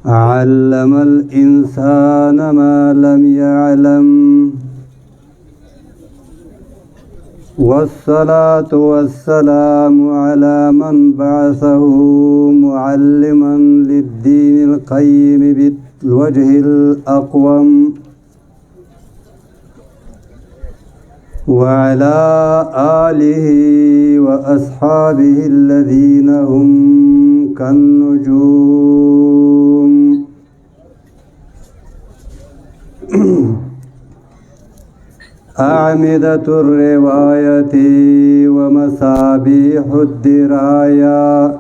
علم الإنسان ما لم يعلم والصلاة والسلام على من بعثه معلما للدين القيم بالوجه الأقوم وعلى آله وأصحابه الذين هم كالنجوم أعمدة الرواية ومصابيح الدراية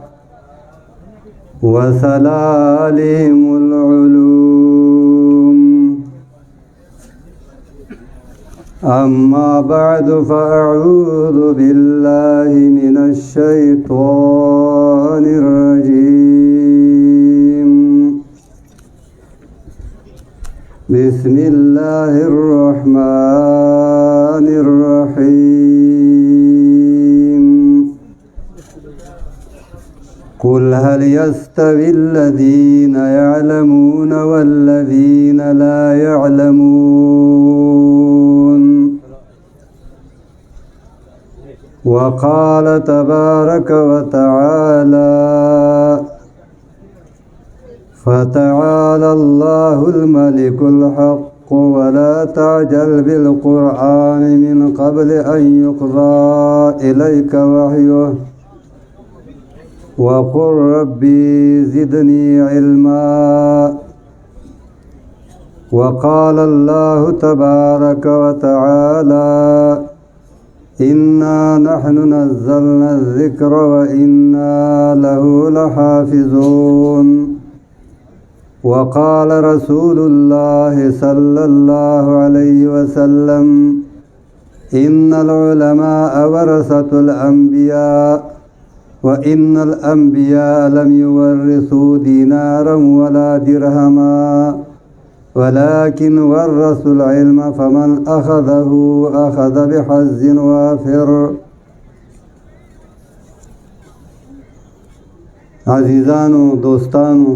وسلالم العلوم أما بعد فأعوذ بالله من الشيطان الرجيم بسم الله الرحمن الرحيم قل هل يستوي الذين يعلمون والذين لا يعلمون وقال تبارك وتعالى فتعالى الله الملك الحق ولا تعجل بالقرآن من قبل أن يقضى إليك وحيه وقل ربي زدني علما وقال الله تبارك وتعالى إنا نحن نزلنا الذكر وإنا له لحافظون وقال رسول الله صلى الله عليه وسلم إن العلماء ورثة الأنبياء وإن الأنبياء لم يورثوا دينارا ولا درهما ولكن ورثوا العلم فمن أخذه أخذ بحظ وافر. عزیزانو دوستانو،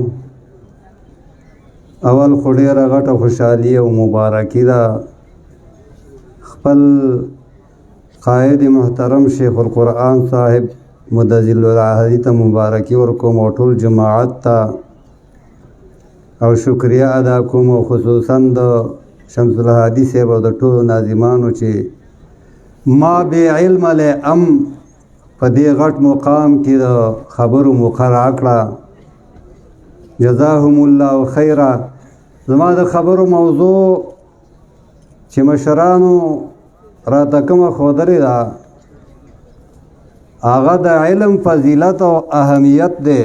اول خو ډیره غټه خوشحالي او مبارکي ده خپل قائد محترم شیخ القرآن صاحب مدظل العهدی ته مبارکي ورکوم او ټول جماعت ته او شکریه ادا کوم او خصوصا د شمس الهادي صاحب او د ټولو ناظمانو چې ما بې علم له په دې غټ مقام کې د خبرو موقع راکړه جزاهم الله خیره. زما د خبرو موضوع چې مشرانو راته کومه ښودلې ده هغه د علم فضیلت او اهمیت دی.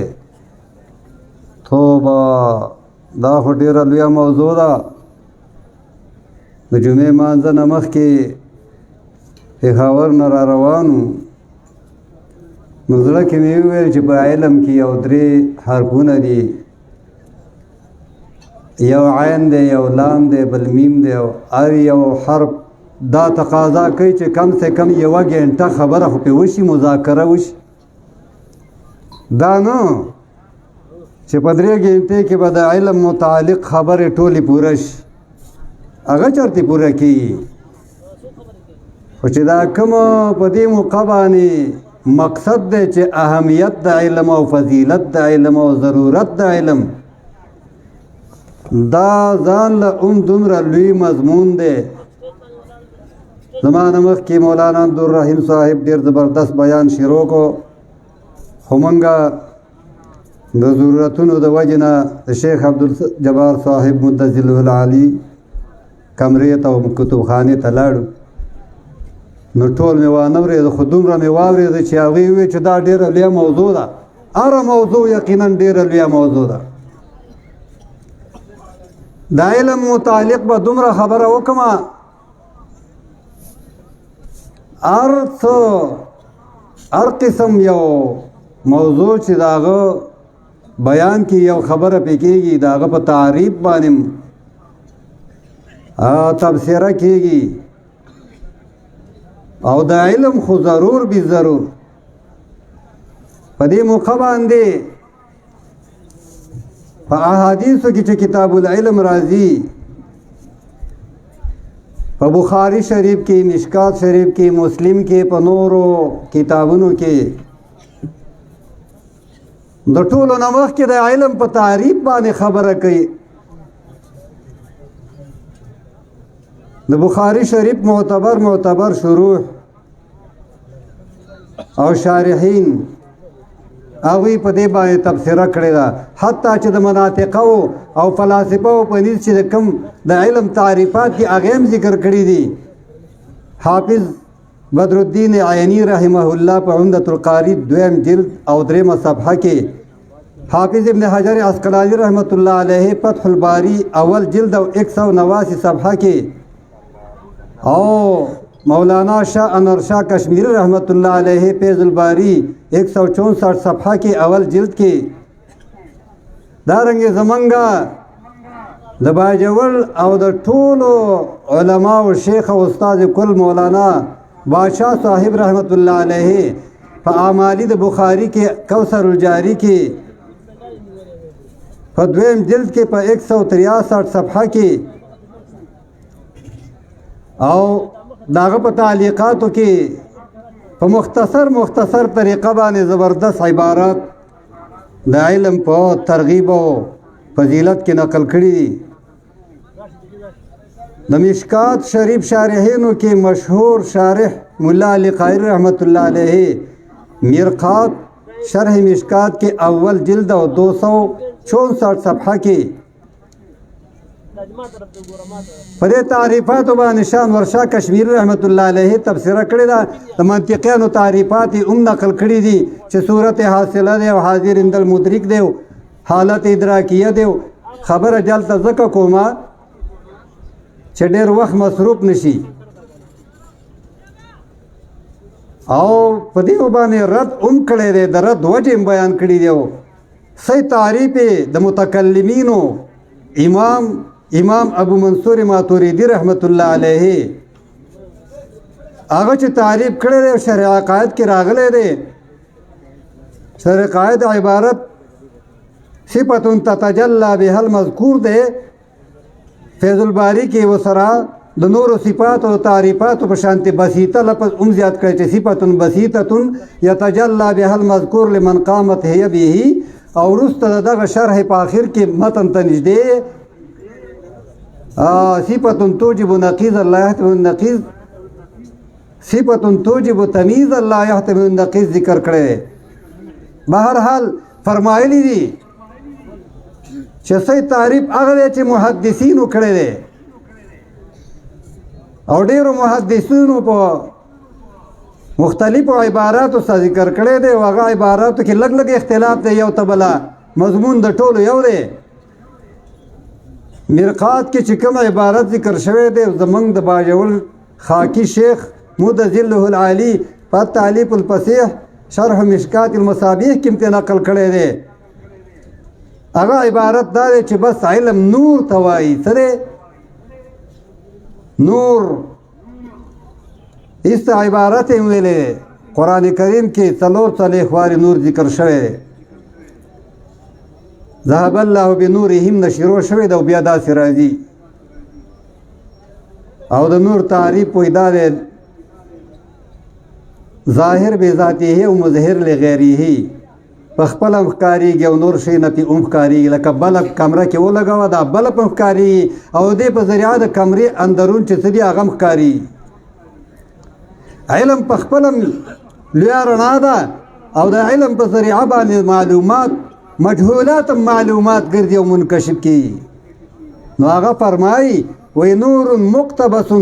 توبه دا خو ډېره لویه موضوع ده. د جمعې مانځه نه مخکې پېښور نه را روانو نو زړه کې مې وویل چې په علم کې یو درې حرفونه دي، یو عین دی، یو لام دی، بل میم دی، او هر یو حرف دا تقاضا کوي چې کم سے کم یوه ګنټه خبره خو پې وشي، مذاکره وشي. دا نه چې په 3 ګنټې کې به د علم متعلق خبرې ټولې پوره شي، هغه چېرته پوره کېږي. خو چې دا کومه په دې موقع باندې مقصد دی چې اهمیت د علم او فضیلت د علم او ضرورت د علم، دا ځان له دومره لوی مضمون دی. زمانه مخکې مولانا عبدالرحیم صاحب ډېر زبردست بیان شروع کو، خو موږ د ضرورتونو د وجې نه د شیخ عبدالجبار صاحب مدظله العالی کمرې ته او کتابخانې ته لاړو نو ټول مې وانه اورېده، خو دومره مې واورېده چې هغوی وویل چې دا ډېره لویه موضوع ده. هره موضوع یقینا ډېره لویه موضوع ده. د علم متعلق به دومره خبره وکړمه، هر قسم یو موضوع چې د هغه بیان کې یو خبره پې کېږي، د هغه په تعریف باندې تبصره کېږي، او د علم خو ضرور بی ضرور په دې موقع باندې په احادیثو کې چې کتاب العلم راځي په بخاری شریف کې مشکات شریف کې مسلم کې په نورو کتابونو کې د ټولو نه مخکې د علم په تعریف باندې خبره کوي د بخاری شریف معتبر شروح او شارحین هغوی په دې باندې تبصره کړې ده حتی چې د مناطقو او فلاسفو په نیز چې د کوم د علم تعریفات دي هغې هم ذکر کړي دي حافظ بدر الدین عینی رحمه الله په عمدة القاری 2 جلد او 3 صفحه کې حافظ ابن حجر عسقلانی رحمت الله علیه فتح الباری اول جلد او 189 صفحه کې او مولانا شاہ انور شاہ کشمیری رحمت اللہ علیہ فیض الباری 164 صفحہ کے اول جلد کے دارنگ زمنگا د باجوړ او د ټولو علماء او شیخ او استاد کل مولانا بادشاہ صاحب رحمت اللہ علیہ فاعمالی د بخاری کے کوثر الجاری کے فدویم جلد کے په 163 صفحہ کے او داغه په تعلیقاتو کې په مختصر طریقه باندې زبردست عبارات د علم په ترغیب او فضیلت کې نقل کړي دي د مشکات شریف شارحینو کې مشهور شارح مولا علی قاری رحمت الله علیه مرقات شرح مشکات کے اول جلد او 264 صفحه کې په دې تعریفاتو باندې شان ورشاه کشمیری رحمت الله علیه تفسیر کړی دا د منطقیانو تعریفات هم نقل کړي دي چې صورت حاصله دی او حاضر عند المدرک دی حالت ادراکیه دی خبره جلته ځکه کومه چې ډېر وخت مصروف نشي او په دې باندې رد هم کړی دی د رد وجه هم بیان کړي دی صحیح تعریف د متکلمینو امام ابو منصور ماتوریدی رحمت الله علیه هغه چې تعریف کړی دی شرع عقاید کې راغلی دی شرع عقاید عبارت صفت تتجلی بها المذکور دی فیض الباری کې وسره د نورو صفات او تعریفات په شانتي بسيطه لفظ زیات کړی چې صفت بسيطه يتجلى بها المذکور لمن قامت هي به او وروسته دغه شرح په آخر کې متن ته نږدې صفت توجب نقیض الله يحتمل النقیض صفت توجب تمیز الله يحتمل النقیض ذکر کړی بهرحال فرمایلی دي چې صحیح تعریف هغه دی چې محدثینو کړی دی او ډېرو محدثینو په مختلفو عباراتو سره ذکر کړی دی او هغه عباراتو کې لږ اختلاف دی یو ته بله مضمون د ټولو یو دی مرقات کې چې کوم عبارت ذکر شوی دی زمونږ د باجوړ خاکی شیخ مد ذله العالی په تعلیق الفصیح شرح مشکات المصابیح کې هم نقل کړی دی هغه عبارت دا دی چې بس علم نور ته وایي څه دی نور ایسته عبارت هم ویلې قرآن کریم کې 4 وارې نور ذکر شوی دی ذهب الله بنورهم نشرو شوی دا بیا داسې راځي او د نور تعریف وایي دا دی ظاهر بذاته او مظهر لغیره په خپل هم ښکارېږي او نور شی نه پې هم ښکارېږي لکه بلب کمره کې ولګوه دا بلب هم ښکارېږي او دې په ذریعه د کمرې اندرون چې څه دي هغه هم ښکارېږي علم په خپل هم لویه رڼا ده او د علم په ذریعه باندې معلومات مجهولات معلومات ګرځي او منکشف کیږي نو هغه فرمایي وی نور مقتبس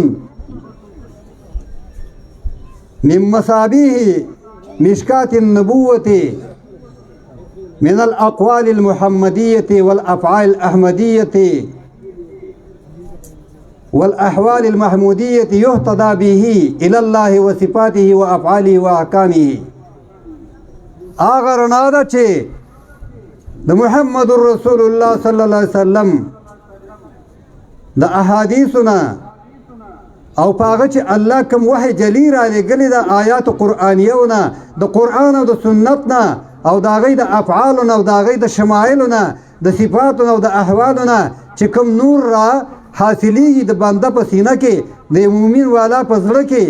من مصابیح مشکات النبوة من الأقوال المحمدية والأفعال الأحمدية والأحوال المحمودية يهتدى به إلى الله وصفاته وأفعاله وأحكامه آغر نادا چه د محمد رسول الله صلی الله علیه وسلم د احادیثنا او پاغه چې الله کوم وحی جلی را لګلی د آیات قرآنیونه د قرآن او د سنت نه او د هغې د افعالونه او د هغې د شمایلونه د صفاتو او د احوالو نه چې کوم نور را حاصلېږي د بنده په سینه کې د مؤمن والا په زړه کې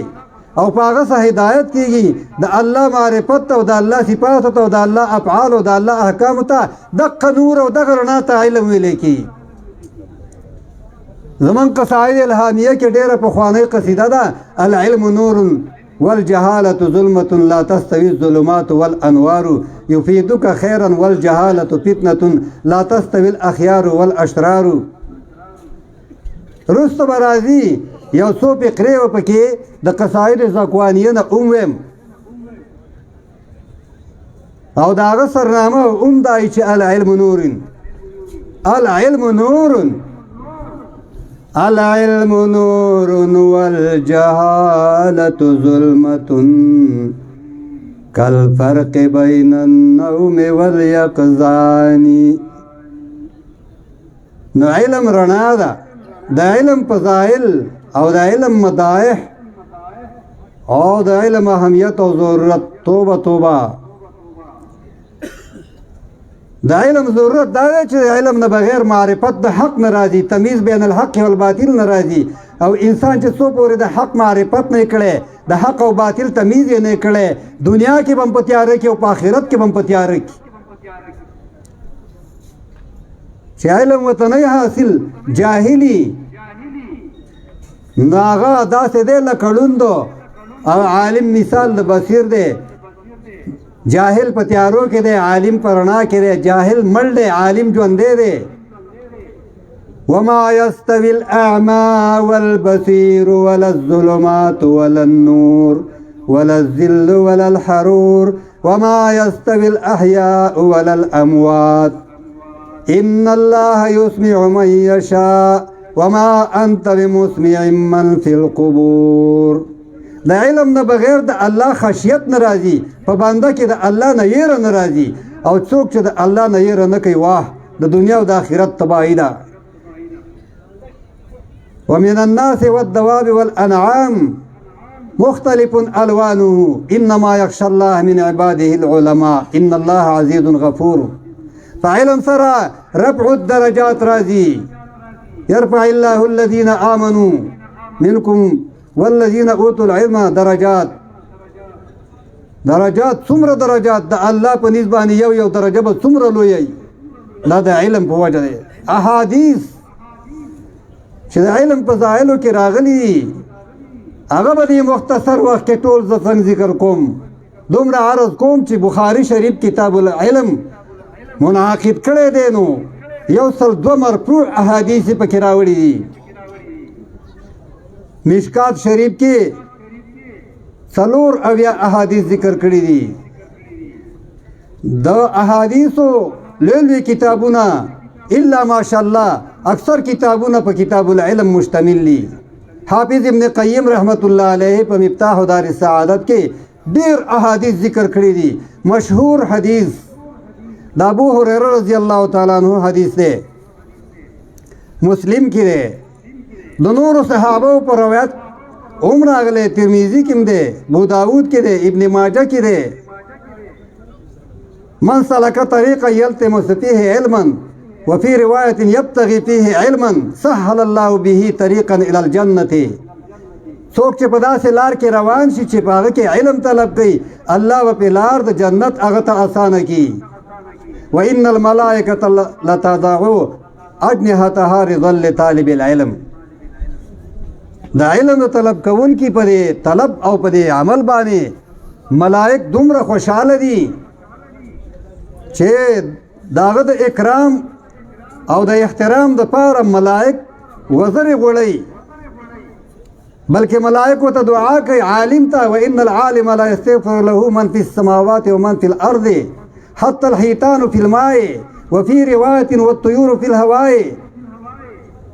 او په هغه څه هدایت کېږي د الله معرفت ته او د الله صفاتو ته او د الله افعال او د الله احکامو ته دغه نور او دغه رڼا ته علم ویلی کېږي. زمونږ قصائد الهامیه کې ډېره پخوانۍ قصیده ده العلم نور والجهالة ظلمة لا تستوي الظلمات والأنوار يفيدك خيرا والجهالة فتنة لا تستوي الأخيار والأشرار. رست برازي یو څو فقرې و پکې د قصائد زکوانیه نه ویم او د هغه سرنامه هم دای چې العلم نور العلم نور العلم نور والجهالة ظلمة كالفرق بين النوم واليقظان. نو علم رڼا ده د علم فضائل او د علم مدائح او د علم اهمیت او ضرورت توبه توبه د علم ضرورت دا دی چې علم نه بغیر معرفت د حق نه راځي تمیز بین الحق والباطل نه راځي او انسان چې څو پورې د حق معرفت نه کړي د حق او باطل تمیز یې نه کړي دنیا کې هم په تیاره کې او په آخرت کې هم په تیاره کې چې علم ورته نه حاصل جاهلي نو هغه داسې دی لکه ړوندو او عالم مثال د بصیر دی جاهل په تیارو کې دی عالم په رڼا کې دی جاهل مړ دی عالم ژوندی دی. وما يستوي الأعمى والبصير ولا الظلمات ولا النور ولا الذل ولا الحرور وما يستوي الأحياء ولا الأموات إن الله يسمع من يشاء وما أنت بمسمع من في القبور. د علم نه بغیر د الله خشیت ناراضي په بنده کې د الله نه یره ناراضي او څوک چې د الله نه یره نه کوي واه د دنیا او د آخرت تباہی ده. ومن الناس والدواب والأنعام مختلف ألوانه إنما يخشى الله من عباده العلماء إن الله عزيز غفور. فعلم سره رفع الدرجات راضي يرفع الله الذين آمنوا منكم والذين اوتوا العلم درجات څومره درجات د الله په نسبت یو یو درجه به څومره لوی دا د علم په وجه دی. احادیث چې د علم په ځایلو کې راغلي هغه به د مختصر وخت کې ټول ځکه ذکر کوم دومره عرض کوم چې بخاري شریف کتاب العلم منعقد کړی دی نو 102 مرفوع احادیث پکې راوړي دي. مشکات شریف کې 4 احادیث ذکر کړي دي. د احادیثو لوی کتابونه الا ماشاءالله اکثر کتابونه په کتاب العلم مشتمل دي. حافظ ابن قیم رحمت الله علیه په مفتاح دار السعادت کې ډیر احادیث ذکر کړي دي. مشهور حدیث د ابو هريره رضی الله تعالی عنہ حدیث دی مسلم کې دی د نور صحابه په روایت عمر اغله ترمذی کې دی ابو داود کې دی ابن ماجه کې دی. من سلك طريقا يلتمس فيه علما وفي روايه يبتغي فيه علما سهل الله به طريقا الى الجنه. څوک چې په داسې لار کې روان شي چې په هغه کې علم طلب کوي الله به په لار د جنت هغه ته اسانه کوي. وان الملائکه لتضع اجنحتها رضا لطالب العلم. د علم طلب کوونکي په طلب او په عمل باندې ملائک دومره خوشاله دي چې داغه د اکرام او د احترام د پاره ملائک وزر غړي بلکې ملائکو ته دعا کوي عالم ته وان العالم لا يستغفر له من في السماوات ومن في الارض حتى الحيتان في الماء وفي روايه والطيور في الهواء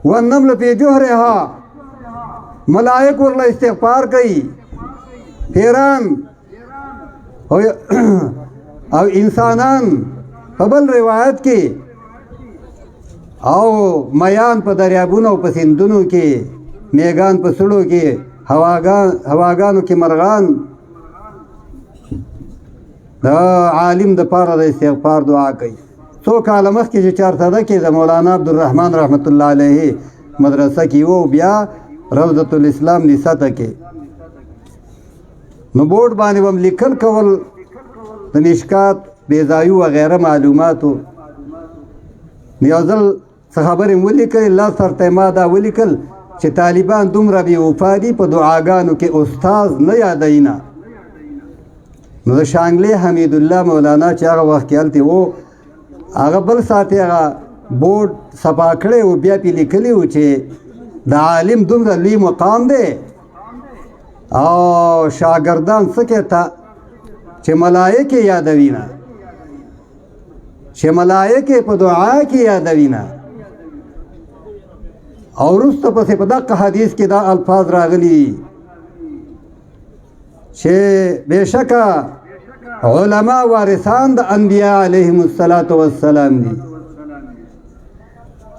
والنمل في جحرها. ملائک ورله استغفار کوي پیران او انسانان په بل روایت کې او میان په دریابونو او په سیندونو کې میګان په سړو کې هواګانو کې مرغان دا عالم د پاره د استغفار دعا کوي. څو کاله مخکې چې چارسده کې د مولانا عبدالرحمن رحمت الله علیه مدرسه کې وو، بیا روضة الاسلام نسته کې نو بورډ باندې هم لیکل کول د مشکات بیځایو وغیره معلوماتو. یو ځل څه خبرې مې ولیکلې، الله سرته ما دا ولیکل چې طالبان دومره بې وفا دي په دعاګانو کې استاز نه یادوي نه. نو د شانګلې حمید الله مولانا چې هغه وخت کې هلته و، هغه بل ساعت هغه بورډ صفا کړی و، بیا پې لیکلي و چې د عالم دومره لوی مقام دی او شاګردان څه کې ته چې ملایکې یادوي نه، چې ملایکې په دعا کې یادوي نه. او وروسته پسې په دغه حدیث کې دا الفاظ راغلي چې بېشکه علما وارثان د انبیا علیهم السلام دي.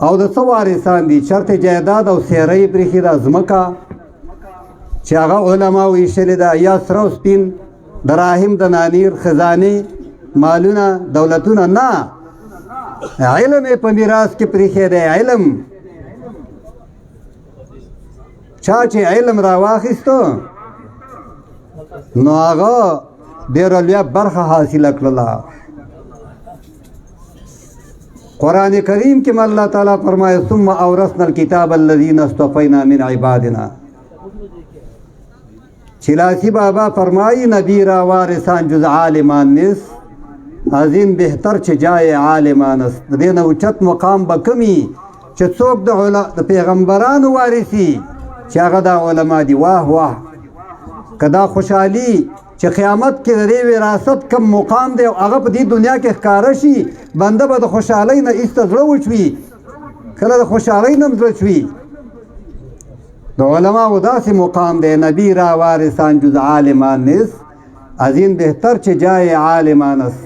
او د څه وارثان دي؟ چرته جایداد او سیرۍ پرېښې ده، ځمکه چې هغه علما ویشلې ده، یا سره او سپین دراهم د نانیر خزانې مالونه دولتونه نه، علم یې په میراث کې پرېښی دی. علم چا چې علم را واخیستو نو هغه ډېره لویه برخه حاصله کړله. قرآن کریم کې الله تعالی فرمایي ثم اورثنا الکتاب الذین اصطفینا من عبادنا. چلاسی بابا فرمائی نبی را وارثان جز عالمان نس، عظیم بهتر چې جای عالمان است. دین اوچت مقام بکمی چې څوک د پیغمبرانو وارثي چې هغه د علما دي. واه واه کدا خوشحالي چې قیامت کې د دې وراثت کم مقام دی او هغه په دې دنیا کې ښکاره شي، بنده به د خوشحالۍ نه ایسته زړه وچوي، کله د خوشحالۍ نه زړه چوي. د علماو داسې مقام دی نبی را وارثان جز عالمان نس، عظیم بهتر چې جای عالمان است.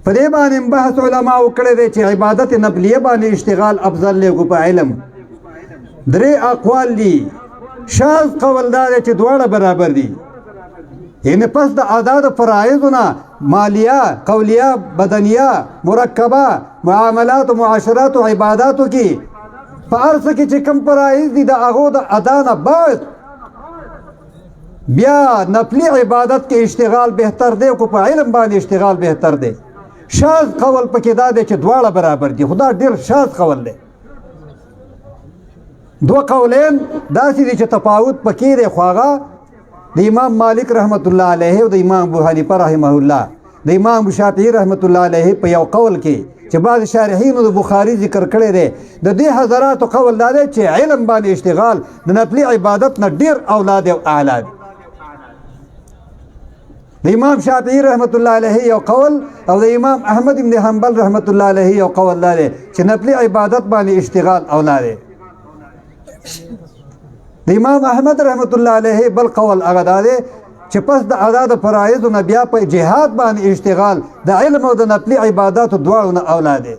په دې باندې بحث علماو کړی دی چې عبادت نفلیه باندې اشتغال افضل دی په علم. درې اقوال دي، شاذ قول دا دی چې دواړه برابر دي. یعنې پس د اعداد فرایضو نه مالیه، قولیه، بدنیه، مرکبه، معاملات و معاشرات و عباداتو کې په هر څه کې چې کوم فرایض دي د هغو د ادا نه بعد بیا نفلي عبادت کې اشتغال بهتر دی او په علم باندې اشتغال بهتر دی. شاذ قول پکې دا دی چې دواړه برابر دي، خو دا ډېر شاذ قول دی. دو قولین داسې دي چې تفاوت پکې دی، خو هغه د امام مالک رحمت الله علیه او د امام ابو حنیفه رحمه الله، د امام شافعي رحمت الله علیه په یو قول کې چې بعض شارحینو د بخاري ذکر کړی دی. د دې حضراتو قول دا دی چې علم باندې اشتغال د نفلي عبادت نه ډېر اولاد او اعلی دی. د امام شافعي رحمت الله علیه یو قول او د امام احمد بن حنبل رحمت الله علیه یو قول دا دی چې نفلي عبادت باندې اشتغال اولاد دی. د امام احمد رحمت الله علیه بل قول هغه دا دی چې پس د اعداد فرایضو نه بیا په جهاد باندې اشتغال د علم او د نفلي عباداتو دواړو نه اولاد دی.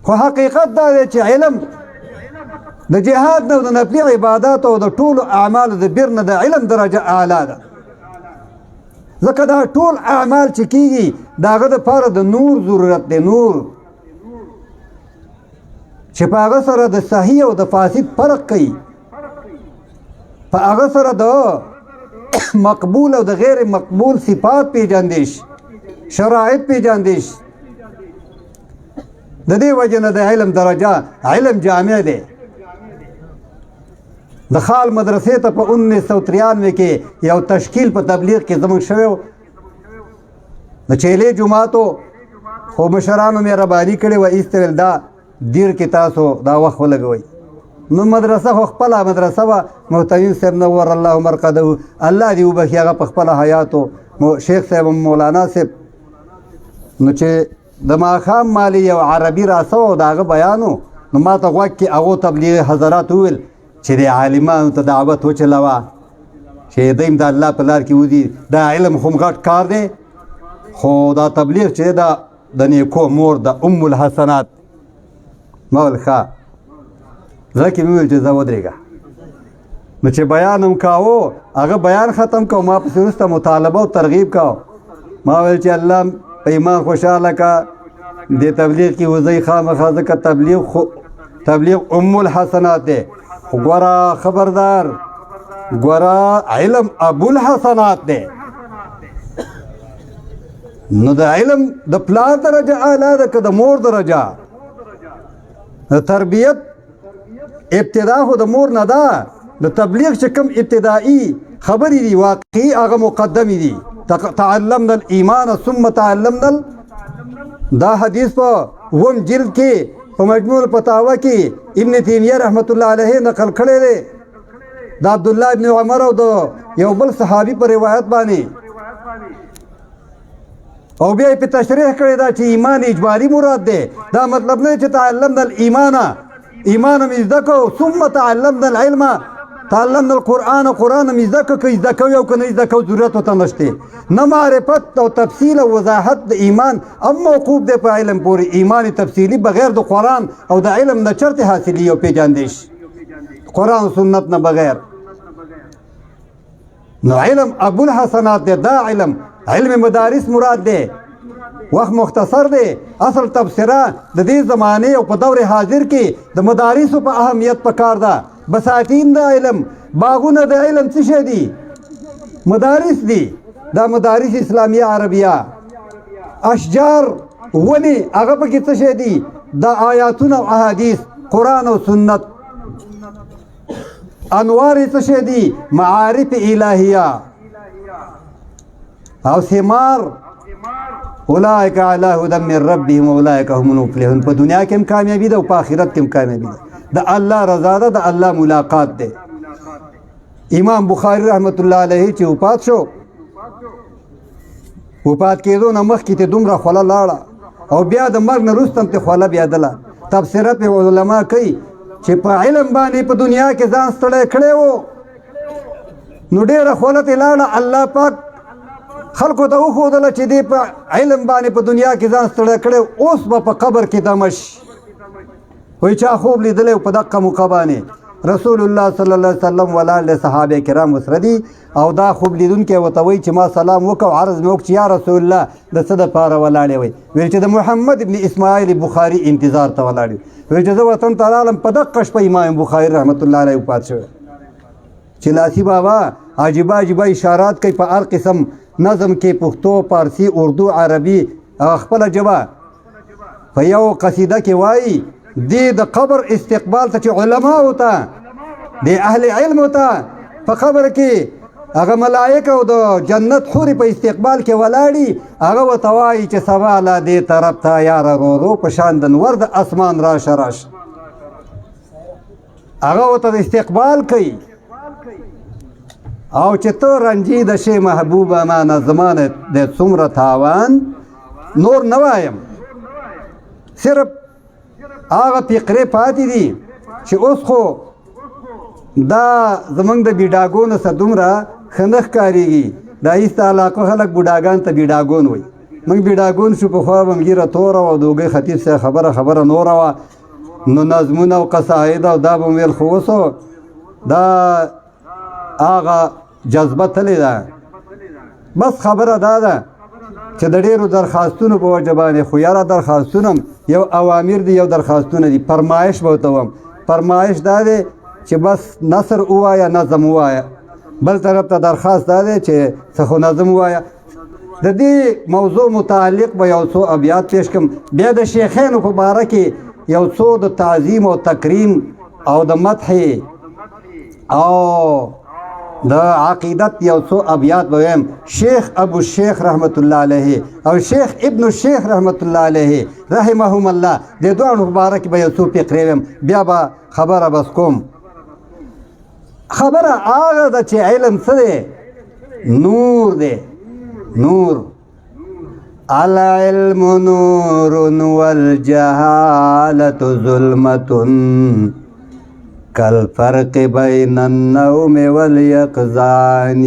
خو حقیقت دا دی چې علم د جهاد نه او د نفلي عباداتو او د ټولو اعمالو د بیر نه د علم درجه اعلی ده. ځکه دا ټول اعمال چې کېږي د هغه دپاره د نور ضرورت دی، نور چې په هغه سره د صحیح او د فاسد فرق کوي، په هغه سره د مقبول او د غیر مقبول صفات پیژندیش، شرایط پیژندیش. د دې وجه نه د علم درجه علم جامع دی. د خال مدرسې ته په 1993 کې یو تشکیل په تبلیغ کې زموږ شوی و، د چیلې جماعتو خو مشرانو مهرباني کړې وه، ایسته ویل دا دیر کې تاسو دا وخت ولګوئ. نو مدرسه خو خپله مدرسه وه، محتوین صاحب نور الله مرقده الله دې وبخي، هغه په خپله حیاتو شیخ صاحب مولانا صاحب. نو چې د ماښام مالي یو عربي راسه و د هغه بیانو، نو ما ته غوږ کې هغو تبلیغي حضرات وویل چې د عالمانو ته دعوت وچلوه چې دوی د الله په لار کې وځي. دا علم خو غټ کار دی، خو دا تبلیغ چې دا د نیکو مور د ام الحسنات مول ښه زړه کې مې وویل چې زه ودرېږه. نو چې بیان هم کاوه، هغه بیان ختم کو، ما پسې وروسته مطالبه او ترغیب کاوه. ما ویل چې الله ایمان خوشحاله کا د تبلیغ کې وځي خامخا ځکه تبلیغ ام الحسنات دی. ګوره خبردار، ګوره علم ابو الحسنات دی. نو د علم د پلار درجه اعلی ده که د مور درجه؟ د تربیت ابتدا خو د مور نه ده. د تبلیغ چې کوم ابتدایي خبرې دي واقعي هغه مقدمې دي. تعلمنا الایمان ثم تعلمنا دا حدیث په وم جلد کې په مجموع الفتاوا کې ابن تیمیه رحمت الله علیه نقل کړی دی د عبدالله ابن عمر او د یو بل صحابي په روایت باندې، او بیا یې په تشریح کړی دا چې ایمان اجباري مراد دی. دا مطلب نه چې تعلمنا الایمان ایمان مې زده کړو ثم تعلمنا العلم تعلمنا القرآن قرآن مې زده کړو، که زده کوي او که نه زده کوي ضرورت ورته نشته. نه معرفت او تفصیل او وضاحت د ایمان هم موقوف دی په علم پورې. ایمان تفصیلي بغیر د قرآن او د علم نه چرته حاصلي او پیژندی شي، قرآن و سنت نه بغیر. نو علم ابو الحسنات دی. دا علم مدارس مراد دی. وخت مختصر دی. اصل تبصره د دې زمانه او په دور حاضر کې د مدارسو په اهمیت پکار ده. بساتین د علم، باغونه د علم څه شي دي؟ مدارس دي. دا مدارس اسلامیه عربیه، اشجار ونې هغه پکې څه شي دي؟ د آیاتونه او احادیث قرآن او سنت. انوار څه شي دي؟ معارف الهیه. او ثمار اولئک علی هدی من ربهم اولئک هم المفلحون. په دنیا کې هم کامیابی ده او په آخرت کې هم کامیابی ده. د الله رضا ده، د الله ملاقات ده. امام بخاری رحمت الله علیه چې وفات شو، وفات کېدو نه مخکې ته دومره خوله لاړه او بیا د مرګ نه وروسته هم ته خوله بیادله. تبصره پې علما کوي چې په علم باندې په دنیا کې ځان ستړی کړی و، نو ډېره خوله ترې لاړه. الله پاک خلکو ته وښودله چې دې په علم باندې په دنیا کې ځان ستړی کړی، اوس به په قبر کې دمه شي. وایي چا خوب لیدلی په دقه موقع باندې رسول الله صلی الله علیه وسلم ولاړ دی، صحابه کرام ورسره دي، او دا خوب لیدونکی ورته وایي چې ما سلام وکړ، عرض مې وکړ چې یا رسول الله د څه دپاره ولاړې وی؟ ویل چې د محمد ابن اسماعیل بخاري انتظار ته ولاړ وي. ویل چې زه وطن ته راغلم په دقه شپه امام بخاري رحمت الله علیه وفات شوی. چې لاسي بابا عجیبه عجیبه اشارات کوي په هر قسم نظم کې، پښتو، پارسي، اردو، عربي، خپله ژبه. په یو قصیده کې وایي دې د قبر استقبال ته چې علماو ته د اهل علمو ته په قبر کې هغه ملائکه او د جنت حورې په استقبال کې ولاړي، هغه ورته وایي چې سبا له دې طرف ته یاره رورو په شان د نور د اسمان راشه راشه. هغه ورته د استقبال کوي. او چې ته رنجیده شې محبوبه مانه زمانه د څومره تاوان نور نه وایم، صرف هغه فقرې پاتې دي چې اوس خو دا زمونږ د بیډاګانو څخه دومره ښه نه ښکارېږي. دا ایسته علاقو خلک بوډاګان ته بیډاګون وایي. موږ بیډاګون شو، پخوا به ږیره توره وه او د هغوی خطیب صاحب خبره نوره وه، نو نظمونه او قصاید او دا به مې ویل. خو اوس دا هغه جذبه تلې ده. بس خبره دا ده چې د ډېرو درخواستونو په وجه باندې، خو یاره درخواستونه یو اوامر دي یو درخواستونه دي. فرمایش به ورته وایم. فرمایش دا دی چې بس نثر ووایه، نظم ووایه. بل طرف ته درخواست دا دی چې څه خو نظم ووایه. د دې موضوع متعلق به یو څو ابیات پیش کړم، بیا د شیخینو په باره کې یو څو د تعظیم او تکریم او د مدح او د عقیدت یو څو ابیات به ویم. شیخ ابو الشیخ رحمت الله علیه او شیخ ابن الشیخ رحمت الله علیه رحمهم الله، د دواړو په باره کې به یو څو فقرې ویم، بیا به خبره بس کوم. خبره هغه ده چې علم څه دی؟ نور دی. نور. العلم نور والجهالة ظلمة کالفرق بین النوم والیقظان.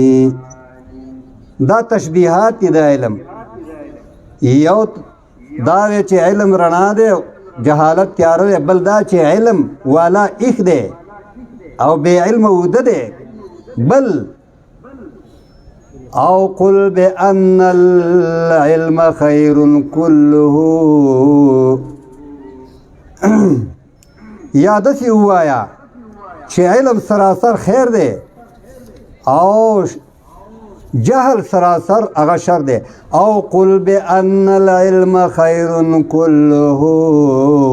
دا تشبیحات دي د علم. یو دا دی چې علم رڼا دی، جهالت تیاره دی. بل دا چې علم والا ایخ دی او بې علم اوده دی. بل او قل بأن العلم خیر كله یا دسی ہوایا چې علم سراسر خیر دی او جهل سراسر هغه شر دی او قل بأن العلم خیر كله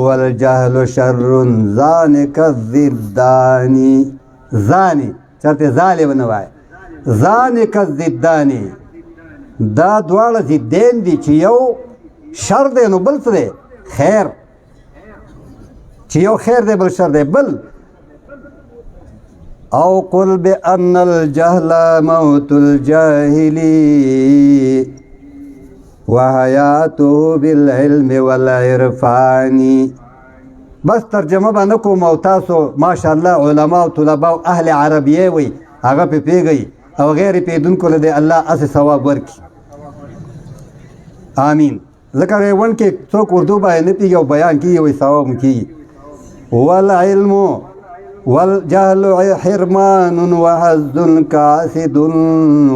والجهل شر ذانک الضدانی ذانی چرته ظالم نه وای ذانک الضدانی دا دواړه ضدین دي چې یو شر دی نو بل څه دی خیر چې یو خیر دی بل شر دی بل او قل بأن الجهل موت الجاهل وحياته بالعلم والعرفان بس ترجمه باندې کوم او تاسو ماشاءالله علما او طلبا او اهل عربیه وي هغه په پیږي او غیر پیدونکو له الله اس ثواب ورکي امين ذکر ون کې څوک اردو باندې پیږي او بیان کوي او ثواب کوي والعلم والجهل حرمان وحظ كاسد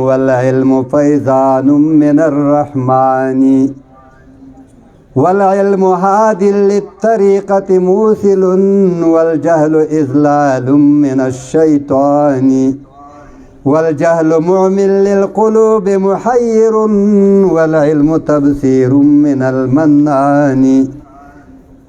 والعلم فيضان من الرحمن والعلم هاد للطريقة موصل والجهل إذلال من الشيطان والجهل معمل للقلوب محير والعلم تبصير من المنان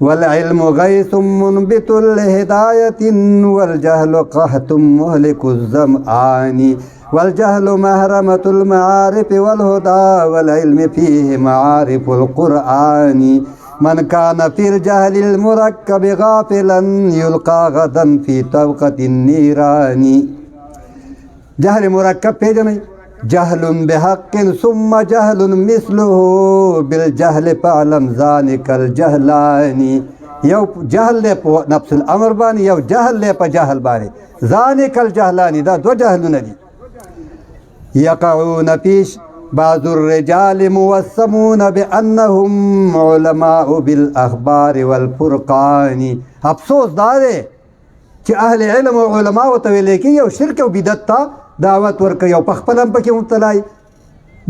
والعلم غيث منبت لهداية والجهل قحط مهلك الظمآن والجهل مهرمة المعارف والهدى والعلم فيه معارف القرآن من كان في الجهل المركب غافلا يلقى غدا في طبقة النيران جهل مركب پیجنی جهل بحق ثم جهل مثله بالجهل فعلم ذلك الجهلان یو جهل له په نفس الامر باندې یو جهل له په جهل باندې ذلك الجهلان دا دو جهلونه دي يقعون فيش بعض الرجال موسمون بأنهم علماء بالأخبار والفرقان افسوس دا دی چې اهل علم او علماء ته ویل کېږي او شرک او بدعت ته دعوت ورکوي او په خپل هم پکې مبتلا وي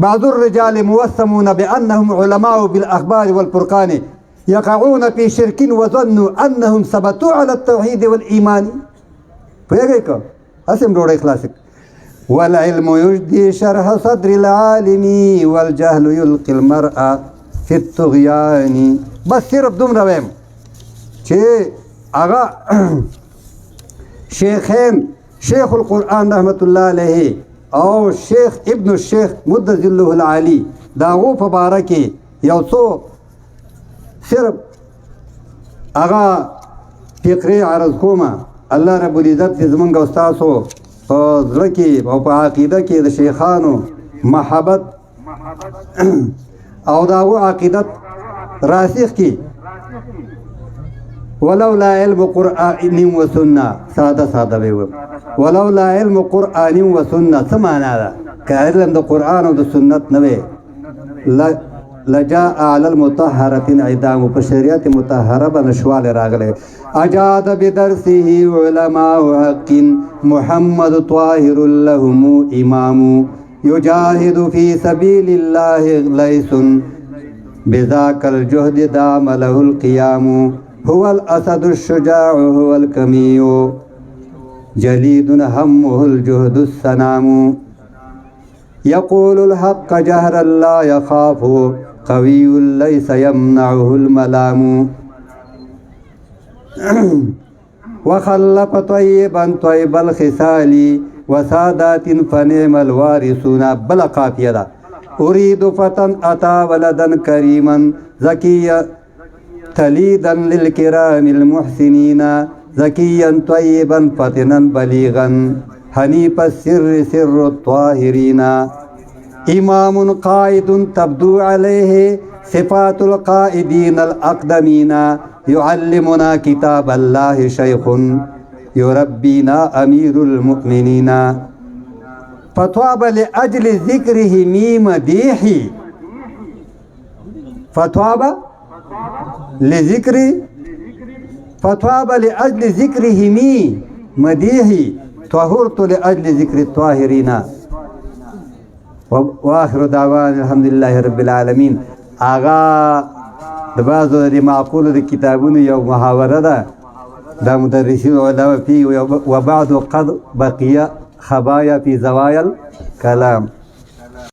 بعض الرجال موسمون بأنهم علماء بالأخبار والفرقان يقعون في شرك وظنوا أنهم ثبتوا على التوحيد والإيمان پوهېږئ که هسې هم ډوډۍ خلاصه والعلم يجدي شرح صدر العالم والجهل يلقي المرء في الطغيان بس صرف دومره وایم چې هغه شیخین شیخ القرآن رحمت الله علیه او شیخ ابن الشیخ مدظ الله العالی دا هغو په باره کې یو څو صرف هغه فقرې عرض کومه الله رب العزت دې زمونږ او ستاسو په زړه کې او په عقیده کې د شیخانو محبت او د هغو عقیدت راسخ کړي ولولا علم قرآن وسنه ساده ساده به وي ولولا علم قرآن وسنه څه معنا ده که علم د قرآن او د سنت نه وي لجاء على المطهرة انعدام په شریعت مطهره باندې شوال راغلی اجاد بدرسه علماء حق محمد طاهر لهم امام يجاهد في سبيل الله ليس بذاك الجهد دام له القيام هو الأسد الشجاع هو الكمي جليد همه الجهد السنام يقول الحق جهرا لا يخاف قوي ليس يمنعه الملام وخلق طيبا طيب الخصال وسادات فنعم الوارثون بلا قافية دا أريد فتى أتى ولدا كريما زكيا تليدا للكرام المحسنين زكيا طيبا فتنا بليغا حنيف السر سر الطاهرين إمام قائد تبدو عليه صفات القائدين الأقدمين يعلمنا كتاب الله شيخ يربينا أمير المؤمنين فطاب لأجل ذكره مديحي فطاب لأجل ذكره مديحي طهرت لأجل ذكر الطاهرين واخر دعوان الحمدلله رب العالمین. آغا د بعضو د معقولو د کتابونو یو محاوره ده د مدرسین علما فی وبعد قد بقي خبایا فی زوایا الکلام.